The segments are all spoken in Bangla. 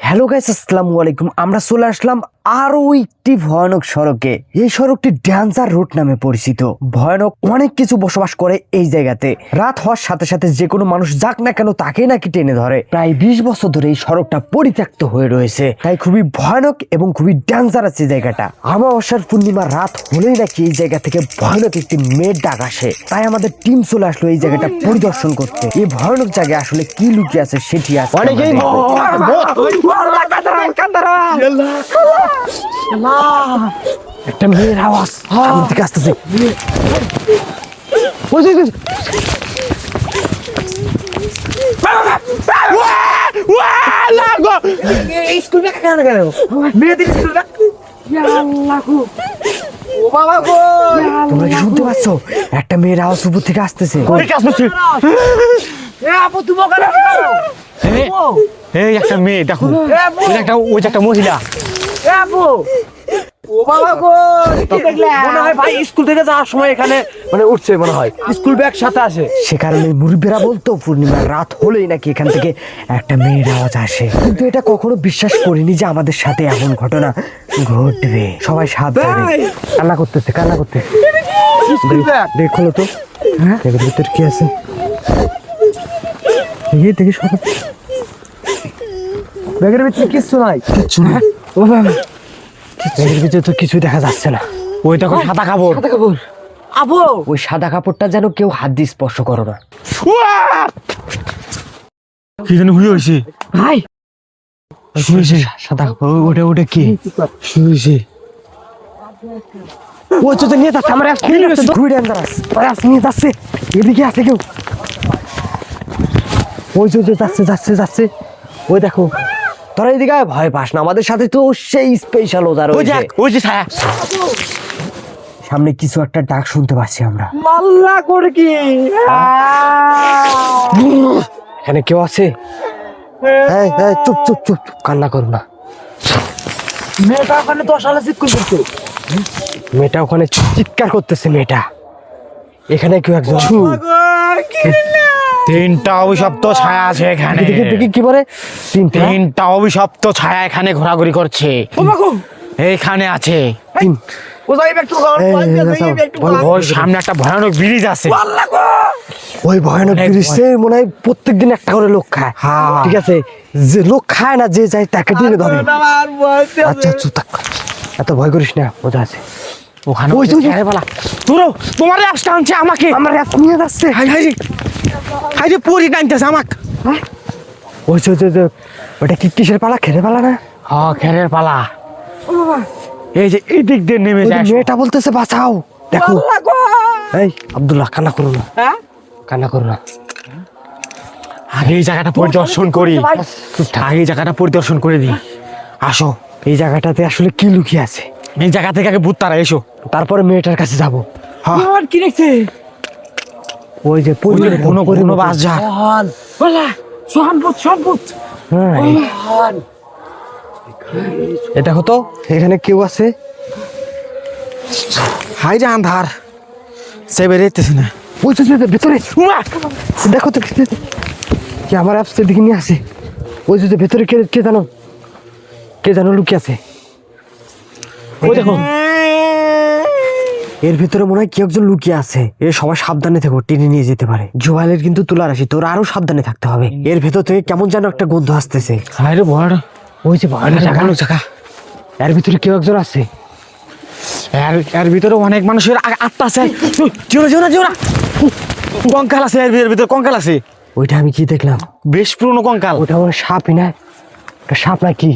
হ্যালো গাইস, আসসালামু আলাইকুম। আমরা চলে আসলাম আরো একটি ভয়ানক সড়কে। এই সড়কটি ড্যান্সার রুট নামে পরিচিত। ভয়ানক অনেক কিছু বসবাস করে এই জায়গাতে। রাত হওয়ার সাথে সাথে যে কোনো মানুষ যাক না কেন তাকে নাকি টেনে ধরে। প্রায় 20 বছর ধরে এই সড়কটা পরিত্যক্ত হয়ে রয়েছে, তাই খুবই ভয়ানক এবং খুবই ড্যান্সারাস এই জায়গাটা। অমাবস্যার পূর্ণিমার রাত হলেই নাকি এই জায়গা থেকে ভয়ানক একটি মেয়ের ডাক আসে। তাই আমাদের টিম চলে আসলো এই জায়গাটা পরিদর্শন করতে। এই ভয়ানক জায়গায় আসলে কি লুকিয়ে আছে সেটি আছে একটা মেয়ের আওয়াজ সামনে থেকে আসতেছে। তোমরা কি শুনতে পাচ্ছ? একটা মেয়ের আওয়াজ উপর থেকে আসতেছে। এই একটা মেয়ে দেখো, ওই যে একটা মহিলা। মনে হয় ভাই স্কুল থেকে যাওয়ার সময় এখানে মানে উঠছে, মনে হয় স্কুল ব্যাগ সাথে আসে। সে কারণে মুরব্বীরা বলতো পূর্ণিমার রাত হলেই নাকি এখান থেকে একটা মেয়ের আওয়াজ আসে। কিন্তু এটা কখনো বিশ্বাস করিনি যে আমাদের সাথে এমন ঘটনা ঘটবে। সবাই সাবধানে। কান্না করতেছে। দেখো তো, হ্যাঁ ভিতর কি আছে দেখি সব। ব্যাগের ভিতরে কিচ্ছু নাই। ব্যাগের ভিতরে তো কিছুই দেখা যাচ্ছে না। ওই দেখো সাদা কাপড়। আবু ওই সাদা কাপড়টা যেন কেউ হাত দিয়ে স্পর্শ করো না। কি যেন হয়েছে ভাই, সাদা কাপড় ওটা কি শুয়েছে? ও তো নিয়ে যাচ্ছে আমার নিয়ে যাচ্ছে। এদিকে আছে কেউ? ওই যাচ্ছে। ওই দেখো, তোরা এদিকে ভয় পাস না, আমাদের সাথে তো সেই স্পেশাল ওজার। ওই যে ছায়া। সামনে কিছু একটা ডাক শুনতে পাচ্ছি আমরা। মাল্লা করে কি এখানে কেউ আছে? চুপ কান্না করো না। মেয়েটা ওখানে 10 সালে চিৎকার করছে। মেয়েটা ওখানে চিৎকার করতেছে। মেয়েটা এখানে কেউ একজন। তিনটা অভিশপ্ত ছায়া আছে এখানে। দেখি কি বলে? তিনটা অভিশপ্ত ছায়া এখানে ঘোরাঘুরি করছে। এইখানে আছে। ওই সামনে একটা ভয়ানক ব্রিজ আছে। ওই ভয়ানক ব্রিজে মনে হয় প্রত্যেকদিন একটা করে লোক খায়। ঠিক আছে, যে লোক খায় না যে যায় তাকে টেনে ধরে। আচ্ছা থাক, এত ভয় করিস না। ওটা আছে ওখানে। ওই তোমার অ্যাপস টানছে আমাকে। আমার অ্যাপ নিয়ে যাচ্ছে। হাই রে পরি টানতেছে আমাকে। ওই ওটা কি কিসের পালা? খেরে পালা না? হ্যাঁ, খেরের পালা। এই যে এই দিক দিয়ে নেমে যায়। মেয়েটা বলতেছে বাঁচাও। দেখো এই আব্দুল্লাহ, কান্না করো না। আগে এই জায়গাটা পরিদর্শন করে দিই। আসো, এই জায়গাটাতে আসলে কি লুকিয়ে আছে? এই জায়গা থেকে আগে ভূত তারা এসো, তারপরে মেয়েটার কাছে যাবো। কি দেখছে? ওই যে কোনো বাস যা। এ দেখো তো, এখানে কেউ আছে? হাই রে আন্ধার, সে বেরোতেছে না। ওই ভেতরে দেখো তো, কি আমার অ্যাপসের দিকে নিয়ে আসে। ওই যে ভেতরে কে জানো লুকিয়ে আছে। ওই দেখো, এর ভিতরে মনে হয় কি একজন লুকিয়ে আছে। এর সবাই সাবধানে থেকো, টেনে নিয়ে যেতে পারে। জোয়ালের কিন্তু তুলার আসি, তোর আরো সাবধানে থাকতে হবে। এর ভেতর থেকে কেমন যেন একটা গন্ধ আসতেছে। হাই রে ভয়। ওই যে ভয়ানক জায়গা, এর ভিতরে কেউ একজন আছে। এর ভিতরে অনেক মানুষের আত্মা আছে। যেও না। কঙ্কাল আছে এর ভিতরে, কঙ্কাল আছে। ওইটা আমি কি দেখলাম? বেশ পুরনো কঙ্কাল। ওটা আমার সাপই না। ওটা সাপ নাকি?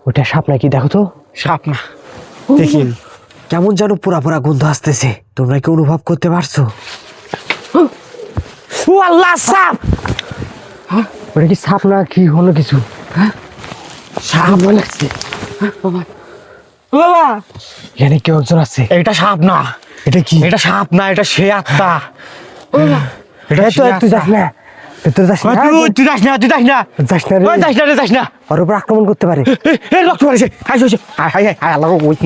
ওটা সাপ নাকি? দেখো তো। সাপ না, দেখি কেমন যেন পোড়া গন্ধ আসতেছে। তোমরা কি অনুভব করতে পারছো? ও আল্লাহ, সাপ! ওটা কি সাপ না কি অন্য কিছু? সাপ মনে হচ্ছে। বাবা, এখানে কেউ একজন আছে। এটা সাপ না। এটা কি? এটা সাপ না, এটা সে আত্মা। এটা তো তুই যাস না, তুই যাস না। যাস না। ওর উপর আক্রমণ করতে পারে। রক্ত মারিছে। হাই আল্লাহ, ওই কি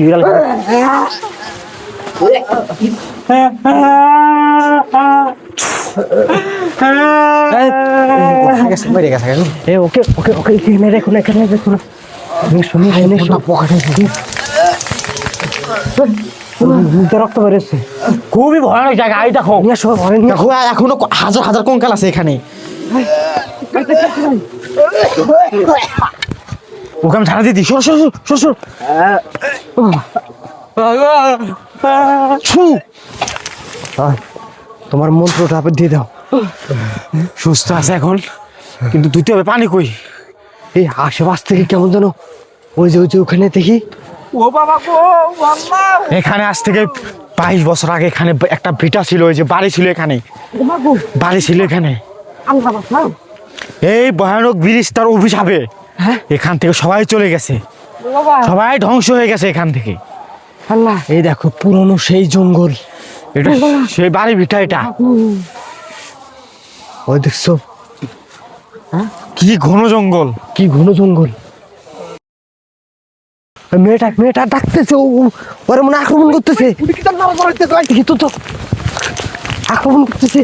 মরে গেছে এ ওকে ওকে ওকে এখানে রেখো না, এখানে রেখো না। রক্ত বেরোচ্ছে। খুবই ভয়ানক জায়গা। এই দেখো নিয়ে আসো, ঘরে নিয়ে আসো। দেখো এখনো হাজার হাজার কঙ্কাল আছে এখানে। ওকে আমি ছাড়া দিয়ে দিই। সর সর সর সর। ছু। তোমার মন্ত্রটা আপনি দিয়ে দাও। সুস্থ আছে এখন, কিন্তু দুইতে হবে পানি কই। এই আশেপাশ থেকে কেমন যেন ওই যে ওখানে দেখি। এখানে আজ থেকে 22 বছর আগে এখানে একটা ভিটা ছিল, ওই যে বাড়ি ছিল এখানে, বাড়ি ছিল এখানে। এই ভয়ানক ব্রিজটার অভিশাপে এখান থেকে সবাই চলে গেছে, সবাই ধ্বংস হয়ে গেছে এখান থেকে। আল্লাহ, এই দেখো পুরনো সেই জঙ্গল, এটা সেই বাড়ি ভিটা। এটা ওই দেখছো কি ঘন জঙ্গল, কি ঘন জঙ্গল। মেয়েটা ডাকতেছে, ওরা মনে আক্রমণ করতেছে। তো আক্রমণ করতেছে।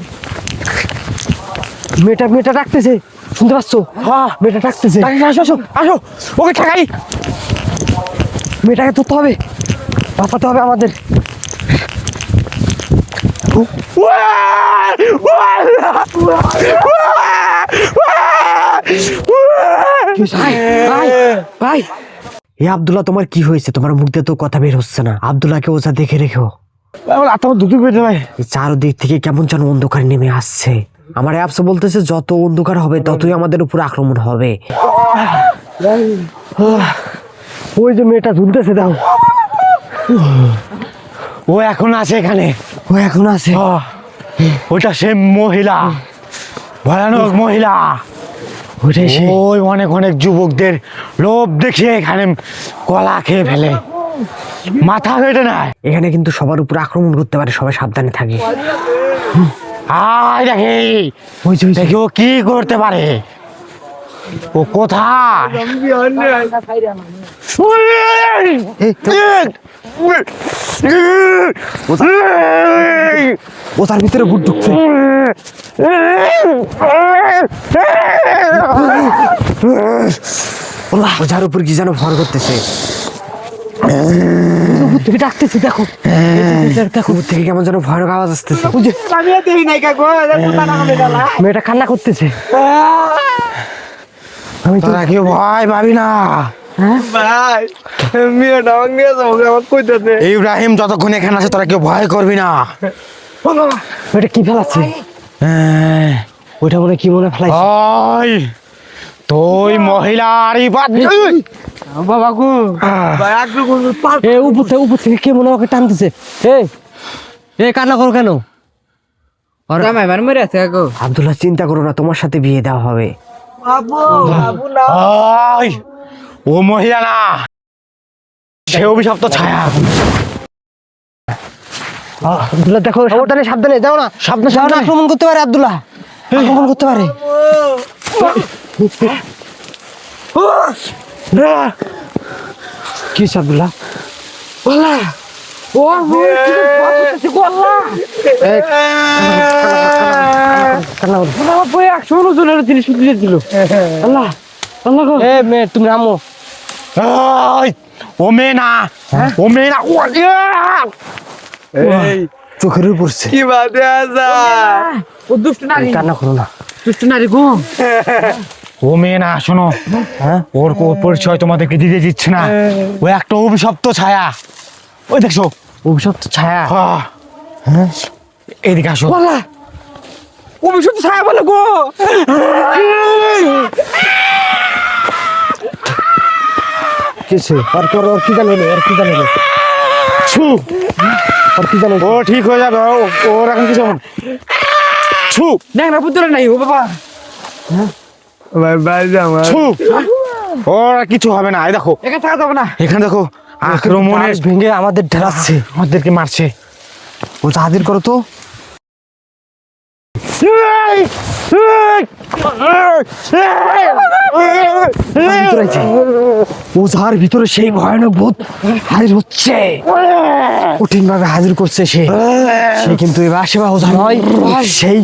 মেয়েটা ডাকতেছে, শুনতে পাচ্ছ? হ্যাঁ মেয়েটা ডাকতেছে। আসো আসো আসো, ওকে ঠেকাই। মেয়েটাকে ধরতে হবে, বাঁচাতে হবে আমাদের। ভাই এ আব্দুল্লাহ, তোমার কি হয়েছে? তোমার মুখ দিয়ে তো কথা বের হচ্ছে না। আব্দুল্লাহকে ওঝা দেখে রেখো। তোমার দুটো বেঁধে ভাই। এই চারদিক থেকে কেমন যেন অন্ধকার নেমে আসছে। আমার অ্যাপস বলতেছে যত অন্ধকার হবে ততই আমাদের উপর আক্রমণ হবে। ওই যে মেয়েটা ঝুলতেছে, দাও। ও এখন আছে এখানে, ও এখন আছে। ওইটা সে মহিলা, ভয়ানক মহিলা। ওইটাই সে। ওই অনেক অনেক যুবকদের লোভ দেখিয়ে এখানে কলা খেয়ে ফেলে, মাথা কেটে নেয়। এখানে কিন্তু সবার উপর আক্রমণ করতে পারে, সবাই সাবধানে থাকে। আয় দেখি, ওই যে দেখি ও কি করতে পারে। ও কোথায়? ও তার ভিতরে ভূত ঢুকছে। ওঝার উপর কি যেন ভর করতেছে। থেকে ডাকতেছে, দেখো দেখো থেকে কেমন যেন ভয়ানক আওয়াজ আসতেছে। মেয়েটা কান্না করতেছে। আমি তো তোরা কেউ ভয় পাবি না। ইব্রাহিম যতক্ষণ এখানে আছে তোরা কেউ ভয় করবি না। ওইটা কি ফেলাচ্ছে? ওইটা মনে কি মনে ফেলাইছে? ওই তুই মহিলার বাবা গো, উপর থেকে কে মনে ওকে টানতেছে। এ কান্না করো কেন? আব্দুল্লাহ, চিন্তা করো না, তোমার সাথে বিয়ে দেওয়া হবে। ওই ও মহিলা না, সে অভিশপ্ত ছায়া। আব্দুল্লাহ দেখো, সাবধানে সাবধানে যাও না, সাবধানে আক্রমণ করতে পারে। আব্দুল্লাহ আক্রমণ করতে পারে। কি আব্দুল্লাহ? তুমি নামো। ও মেয়ে না, ও মেয়ে না, চোখের পড়ছে। কি বাদে আজা ও দুষ্ট নারী, কান্না করো না, দুষ্ট নারী গো। ও মেয়ে না, শোনো, ওর পরিচয় তোমাদেরকে দিতে দিচ্ছে না। ও একটা অভিশপ্ত ছায়া। ওই দেখছো অভিশপ্ত ছায়া? হ্যাঁ, এদিকে আসো। অভিশপ্ত ছায়া বলে গো। কিছু আর তোর ওর কি জানিলো? ওর কি জানিলো? ছু, ওর কি জানিলো? ও ঠিক হয়ে যাবে। ওর এখন কিছু হবে না। ছু, দেখ না পুত্র নাই ও বাবা। ভাই ভাই জামা ছু, ওর আর কিছু হবে না। এই দেখো একা থাকা যাবে না। এখানে দেখো আক্রমণের গাছ ভেঙে আমাদের ঢেলাচ্ছে, আমাদেরকে মারছে। ও হাজির করো তো। ওঝার ভিতরে সেই ভয়ানক ভূত হাজির হচ্ছে। কঠিন ভাবে হাজির করছে সে কিন্তু এবার সেবা ওঝা নয়, সেই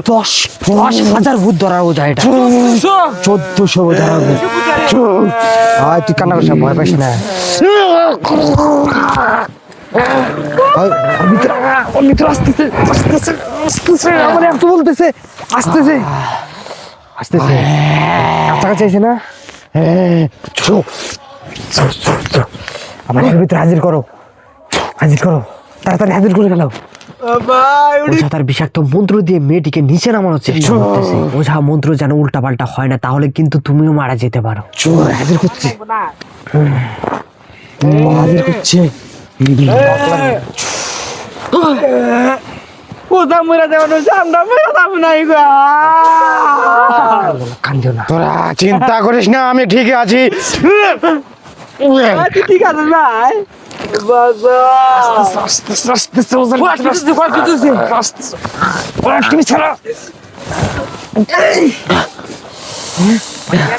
10,000 ভূত ধরার ওঝা। এটা 1400 ধরার ওঝা। তুই কান্না করছিস, ভয় পাইস না। বলতেছে আসতেছে আসতেছে, কাছাকাছি চাইছে না। আমার ভিতরে হাজির করো, হাজির করো, তাড়াতাড়ি হাজির করে গেল। ওঝা তার বিষাক্ত মন্ত্র দিয়ে মেয়েটিকে নিচে নামানোর চেষ্টা করতেছে। ওঝা মন্ত্র যেন উল্টা পাল্টা হয় না, তাহলে কিন্তু তুমিও মারা যেতে পারো। হাজির করছে, হাজির করছে। কান্দিও না, তোরা চিন্তা করিস না, আমি ঠিক আছি। ঠিক আছে ভাই।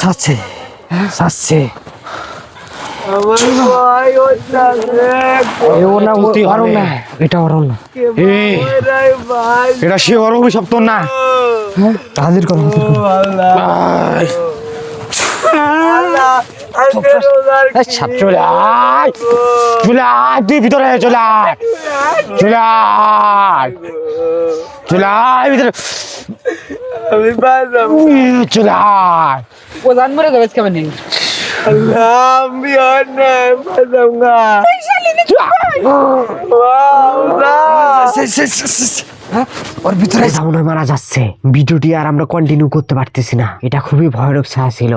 ছাড়ছে ছাড়ছে। এটা ওর না, এটা সে ওর অভিশপ্ত না। হাজির করো, হাজির করো। চলে আয়, চলে আয়, তুই ভিতরে চলে আয়, চলে আয়, চলে আয় ভিতরে, চলে আয়। প্রধান মরে যাবে কেমন নেই ওর ভিতরে মারা যাচ্ছে। ভিডিওটি আর আমরা কন্টিনিউ করতে পারতেছি না, এটা খুবই ভয়ানক ছায়া ছিল।